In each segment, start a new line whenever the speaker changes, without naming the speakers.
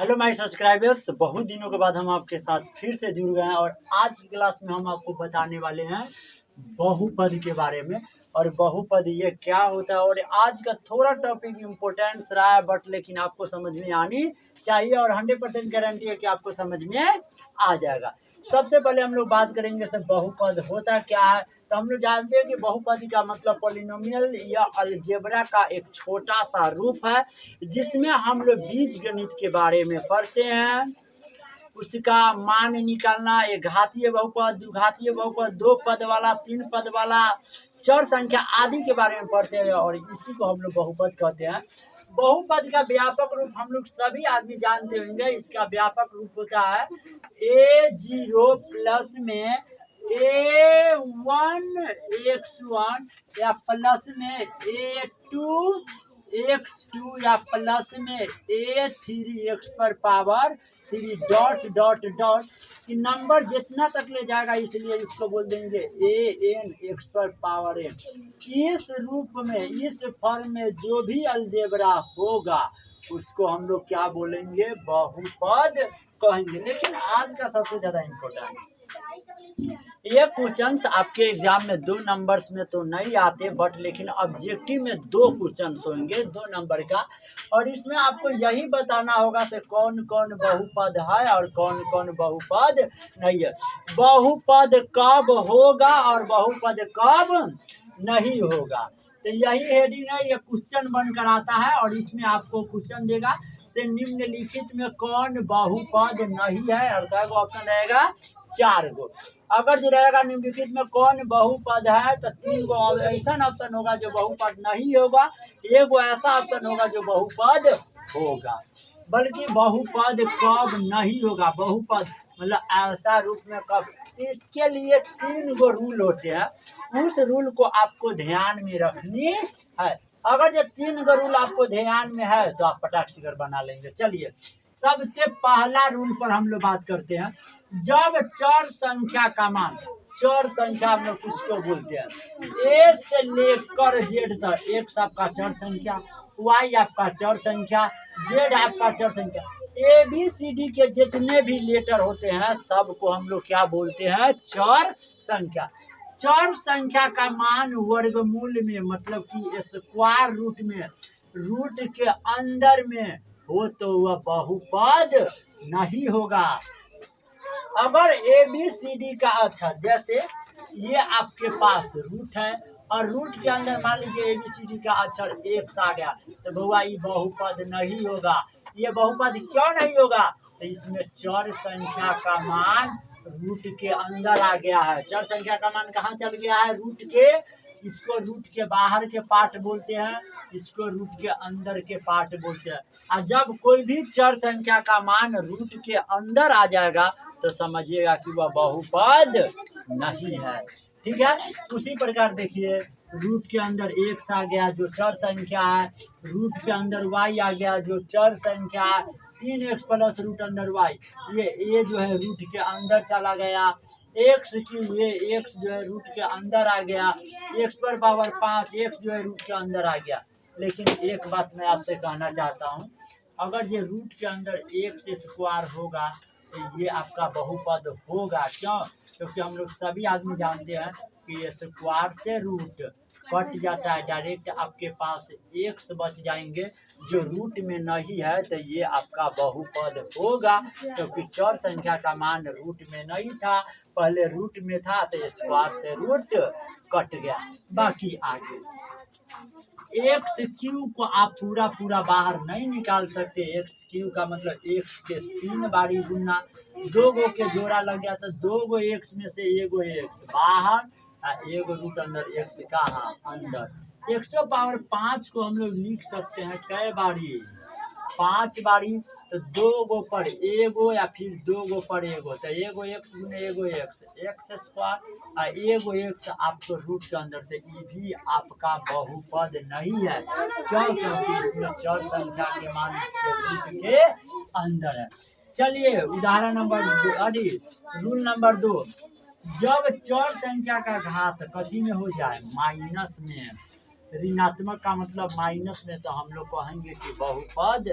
Hello my subscribers, बहुत दिनों के बाद हम आपके साथ फिर से जुड़ गए हैं और आज की क्लास में हम आपको बताने वाले हैं बहुपद के बारे में। और बहुपद ये क्या होता है और आज का थोड़ा टॉपिक इम्पोर्टेंस रहा है बट लेकिन आपको समझ में आनी चाहिए और 100% गारंटी है कि आपको समझ में आ जाएगा। सबसे पहले हम लोग बात करेंगे सर बहुपद होता क्या है। तो हम लोग जानते हैं कि बहुपद का मतलब पॉलिनोमियल या अलजेब्रा का एक छोटा सा रूप है जिसमें हम लोग बीजगणित के बारे में पढ़ते हैं। उसका मान निकालना, एक घातीय बहुपद, द्विघातीय बहुपद, दो पद वाला, तीन पद वाला, चर संख्या आदि के बारे में पढ़ते हैं और इसी को हम लोग बहुपद कहते हैं। बहुपद का व्यापक रूप हम लोग सभी आदमी जानते होंगे। इसका व्यापक रूप होता है a0 प्लस में a1 x1 या प्लस में a2 x2 या प्लस में a3 x पर पावर 3 डॉट डॉट डॉट कि नंबर जितना तक ले जाएगा इसलिए इसको बोल देंगे an x पर पावर n। इस रूप में, इस फॉर्म में जो भी अलजेब्रा होगा उसको हम लोग क्या बोलेंगे, बहुपद कहेंगे। लेकिन आज का सबसे ज्यादा इम्पोर्टेंट, ये क्वेश्चंस आपके एग्जाम में 2 नंबर्स में तो नहीं आते बट लेकिन ऑब्जेक्टिव में 2 क्वेश्चंस होंगे 2 नंबर का। और इसमें आपको यही बताना होगा कि कौन कौन बहुपद है और कौन कौन बहुपद नहीं है, बहुपद कब होगा और बहुपद कब नहीं होगा। तो यही हेडिंग है, ये क्वेश्चन बनकर आता है और इसमें आपको क्वेश्चन देगा से निम्नलिखित में कौन बहुपद नहीं है और क्या ऑप्शन रहेगा, 4 गो। अगर जो रहेगा निम्नलिखित में कौन बहुपद है तो 3 गो ऐसा ऑप्शन होगा जो बहुपद नहीं होगा, 1 गो ऐसा ऑप्शन होगा जो बहुपद होगा। बल्कि बहुपद कब नहीं होगा, बहुपद मतलब ऐसा रूप में कब, इसके लिए 3 गो रूल होते हैं। उस रूल को आपको ध्यान में रखनी है। अगर ये 3 गो रूल आपको ध्यान में है तो आप पटाख सिगर बना लेंगे। चलिए सबसे पहला रूल पर हम लोग बात करते हैं। जब चर संख्या का मान, चर संख्या हम लोग किसको बोलते हैं, ए से लेकर जेड तक, एक्स आपका चर संख्या, वाई आपका चर संख्या, जेड आपका चर संख्या, ए बी सी डी के जितने भी लेटर होते हैं सबको हम लोग क्या बोलते हैं, चर संख्या। चर संख्या का मान वर्गमूल में मतलब कि स्क्वायर रूट में, रूट के अंदर में हो तो वह बहुपद नहीं होगा। अगर ए बी सी डी का अक्षर, जैसे ये आपके पास रूट है और रूट के अंदर मान लीजिए ए बी सी डी का अक्षर एक्स आ गया तो बउआ ये बहुपद नहीं होगा। ये बहुपद क्यों नहीं होगा, तो इसमें चर संख्या का मान रूट के अंदर आ गया है। चर संख्या का मान कहाँ चल गया है, रूट के, इसको रूट के बाहर के पार्ट बोलते हैं, इसको रूट के अंदर के पार्ट बोलते हैं। और जब कोई भी चर संख्या का मान रूट के अंदर आ जाएगा तो समझिएगा कि वह बहुपद नहीं है। ठीक है, उसी प्रकार देखिए रूट के अंदर एक्स आ गया जो चर संख्या है, रूट के अंदर वाई आ गया जो चर संख्या है, 3x plus root under Y, ये जो है रूट के अंदर चला गया, एक्स क्यूब, ये एक्स जो है रूट के अंदर आ गया, एक्स पर पावर 5, एक्स जो है रूट के अंदर आ गया। लेकिन एक बात मैं आपसे कहना चाहता हूँ, अगर ये रूट के अंदर एक्स स्क्वायर होगा तो ये आपका बहुपद होगा। क्यों, क्योंकि हम लोग सभी आदमी जानते हैं कि ये स्क्वायर से रूट कट जाता है, डायरेक्ट आपके पास एक्स बच जाएंगे जो रूट में नहीं है तो ये आपका बहुपद होगा। क्योंकि चर संख्या का मान रूट में नहीं था, पहले रूट में था तो स्क्वायर से रूट कट गया। बाकी आगे एक्स क्यूब को आप पूरा पूरा बाहर नहीं निकाल सकते। एक्स क्यूब का मतलब एक्स के 3 बारी गुना, 2 गो के जोड़ा लग गया तो 2 गो एक्स में से 1 गो एक्स बाहर, 1 गो रूट अंदर एक्स कहाँ अंदर। एक्स टू पावर 5 को हम लोग लिख सकते हैं कै बारी, 5 बारी, तो 2 गो पर 1 गो या फिर 2 गो पर 1 गो, तो 1 गो एक्स गुने 1 गो एक्स, एक्स स्क्वायर और 1 गो एक्स आपको रूट के अंदर, तो ये भी आपका बहुपद नहीं है। क्यों, क्योंकि इसमें चर संख्या के मान रूट के अंदर है। चलिए उदाहरण नंबर रूल नंबर 2, जब चर संख्या का घात कथी में हो जाए, माइनस में, ऋणात्मक का मतलब माइनस में, तो हम लोग कहेंगे कि बहुपद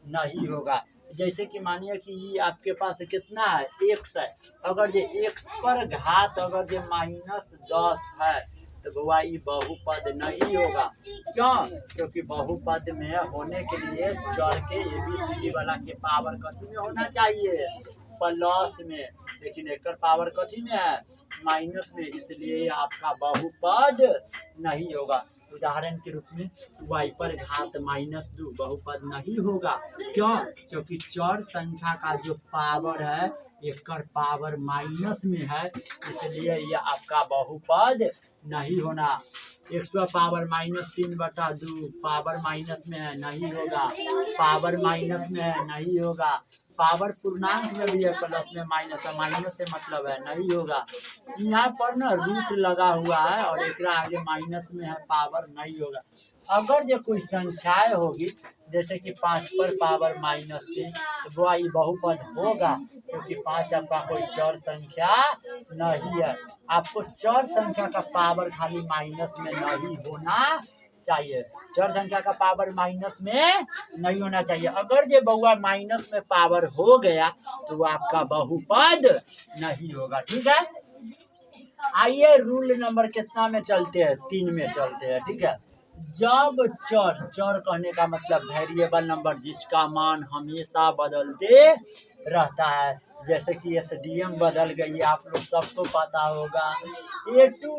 नहीं होगा। जैसे कि मानिए कि ये आपके पास कितना है, x है। अगर ये x पर घात अगर ये -10 है तो बुआ ये बहुपद नहीं होगा। क्यों? क्योंकि बहुपद में होने के लिए चर के ABCD वाला के पावर कथी में होना चाहिए, प्लस में, लेकिन एक पावर कथी में है, माइनस में, इसलिए आपका बहुपद नहीं होगा। उदाहरण के रूप में y पर घात -2 बहुपद नहीं होगा। क्यों? क्योंकि चर संख्या का जो पावर है एक पावर माइनस में है, इसलिए यह आपका बहुपद नहीं होना। x पावर -3/2 पावर माइनस में है, नहीं होगा। पावर माइनस में है, नहीं होगा। पावर पूर्णांक में भी है, प्लस में माइनस है, माइनस से मतलब है, नहीं होगा। यहाँ पर ना रूट लगा हुआ है और एक आगे माइनस में है, पावर नहीं होगा। अगर ये कोई संख्याएं होगी जैसे कि 5 पर पावर -3 तो वो ये बहुपद होगा, क्योंकि 5 आपका कोई चर संख्या नहीं है। आपको चर संख्या का पावर खाली माइनस में नहीं होना चाहिए, चर संख्या का पावर माइनस में नहीं होना चाहिए। अगर ये बहुआ माइनस में पावर हो गया तो वो आपका बहुपद नहीं होगा। ठीक है, आइए रूल नंबर कितना में चलते हैं, 3 में चलते हैं। ठीक है, जब चर, चर कहने का मतलब वेरिएबल नंबर जिसका मान हमेशा बदलते रहता है, जैसे कि SDM बदल गई, आप लोग सबको पता होगा। A to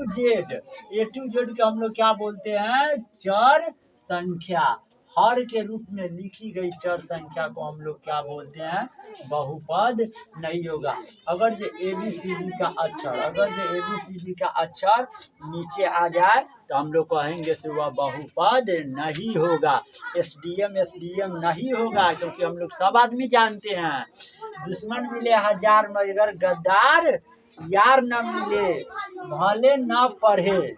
Z को हम लोग क्या बोलते हैं, चर संख्या। हर के रूप में लिखी गई चर संख्या को हम लोग क्या बोलते हैं, बहुपद नहीं होगा। अगर ये ABCD का अक्षर, अगर ये ABCD का अक्षर नीचे आ जाए तो हम लोग कहेंगे कि वह बहुपद नहीं होगा। SDM नहीं होगा, क्योंकि हम लोग सब आदमी जानते हैं दुश्मन मिले 1000 मगर गद्दार यार न मिले, भले न पढ़े,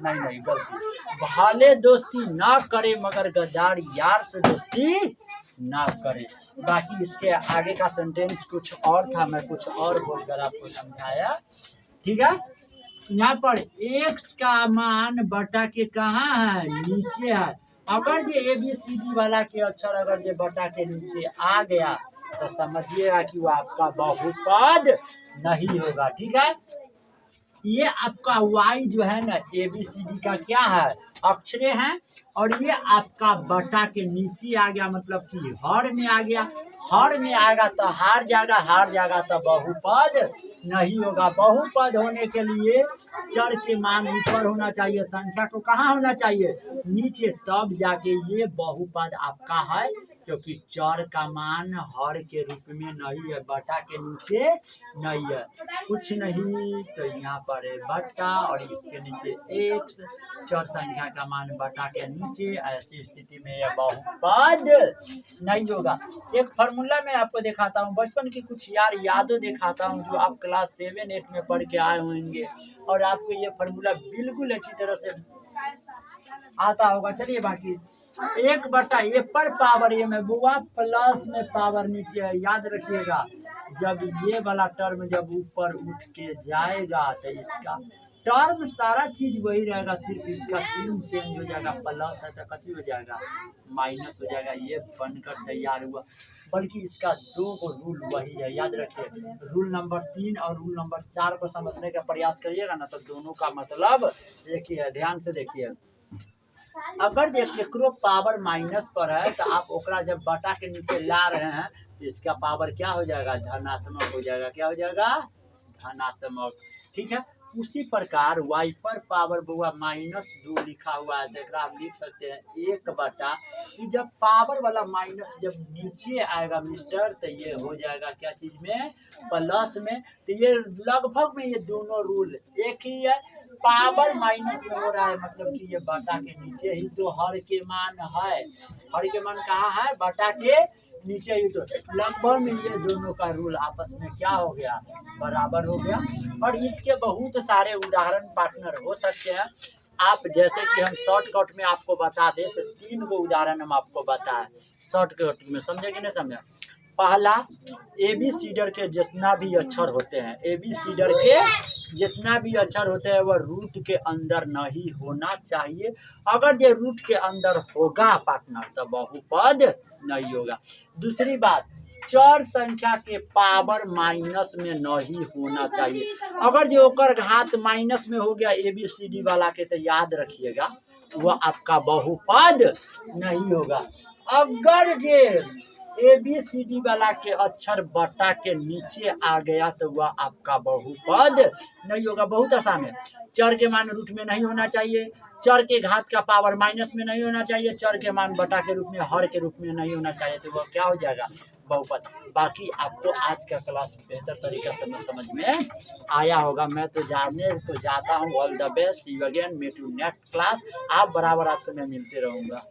नहीं गलती, भले दोस्ती ना करे मगर गद्दार यार से दोस्ती ना करे। बाकी इसके आगे का सेंटेंस कुछ और था, मैं कुछ और बोलकर आपको समझाया। ठीक है, यहाँ पर x का मान बटा के कहाँ है, नीचे है। अगर ये ABCD वाला के अक्षर अगर ये बटा के नीचे आ गया तो समझिएगा कि वो आपका बहुपद नहीं होगा। ठीक है, ये आपका y जो है ना ABCD का क्या है, अक्षरे हैं, और ये आपका बटा के नीचे आ गया, मतलब कि हर में आ गया। हर में आएगा तो हार जाएगा तो बहुपद नहीं होगा। बहुपद होने के लिए चर के मान ऊपर होना चाहिए, संख्या को कहाँ होना चाहिए, नीचे, तब जाके ये बहुपद आपका है। क्योंकि चर का मान हर के रूप में नहीं है, बटा के नीचे नहीं है, कुछ नहीं तो यहाँ पर है बटा और इसके नीचे x, चर संख्या का मान बटा के नीचे, ऐसी स्थिति में यह बहुपद नहीं होगा। एक फॉर्मूला मैं आपको दिखाता हूँ, बचपन की कुछ यादें दिखाता हूँ जो आप क्लास 7-8 में पढ़ के आए होंगे और आपको ये फॉर्मूला बिल्कुल अच्छी तरह से आता होगा। चलिए, बाकी 1/a पर पावर a में बुआ प्लस में पावर नीचे है। याद रखिएगा, जब ये वाला टर्म जब ऊपर उठ के जाएगा तो इसका टर्म सारा चीज वही रहेगा, सिर्फ इसका चिन्ह चेंज हो जाएगा। प्लस है तो कथी हो जाएगा, माइनस हो जाएगा। ये बनकर तैयार हुआ, बल्कि इसका 2 रूल वही है। याद रखिए, रूल नंबर 3 और रूल नंबर 4 को समझने का प्रयास करिएगा ना तो दोनों का मतलब देखिए, ध्यान से देखिए। अगर केकरो पावर माइनस पर है तो आप ओकरा जब बटा के नीचे ला रहे हैं तो इसका पावर क्या हो जाएगा, धनात्मक हो जाएगा। क्या हो जाएगा, धनात्मक। ठीक है, उसी प्रकार y पर पावर बुआ -2 लिखा हुआ है तो आप लिख सकते हैं 1/, जब पावर वाला माइनस जब नीचे आएगा मिस्टर तो ये हो जाएगा क्या चीज में, प्लस में। तो ये लगभग में ये दोनों रूल एक ही है। पावर माइनस में हो रहा है मतलब कि ये बटा के नीचे ही तो हर के मान है। हर के मान कहाँ है, बटा के नीचे ही। तो लगभग में ये दोनों का रूल आपस में क्या हो गया, बराबर हो गया। और इसके बहुत सारे उदाहरण पार्टनर हो सकते हैं आप, जैसे कि हम शॉर्टकट में आपको बता दें, 3 गो उदाहरण हम आपको बताएं शॉर्टकट में, समझे कि नहीं समझे। पहला, ABCD के जितना भी अक्षर होते हैं, ABCD के जितना भी अक्षर होते हैं वह रूट के अंदर नहीं होना चाहिए। अगर ये रूट के अंदर होगा पार्टनर तो बहुपद नहीं होगा। दूसरी बात, चर संख्या के पावर माइनस में नहीं होना चाहिए। अगर जो ओकर घात माइनस में हो गया ABCD वाला के, तो याद रखिएगा वह आपका बहुपद नहीं होगा। अगर जे ABCD वाला के अक्षर बटा के नीचे आ गया तो वह आपका बहुपद नहीं होगा। बहुत आसान है। चर के मान रूट में नहीं होना चाहिए, चर के घात का पावर माइनस में नहीं होना चाहिए, चर के मान बटा के रूप में, हर के रूप में नहीं होना चाहिए, तो वह क्या हो जाएगा? बहुपद। बाकी आपको आज का क्लास बेहतर तरीके से समझ में आया होगा। मैं तो जानने को जाता हूँ। All the best, you again, meet you next class. आप बराबर आपसे मैं मिलते रहूँगा।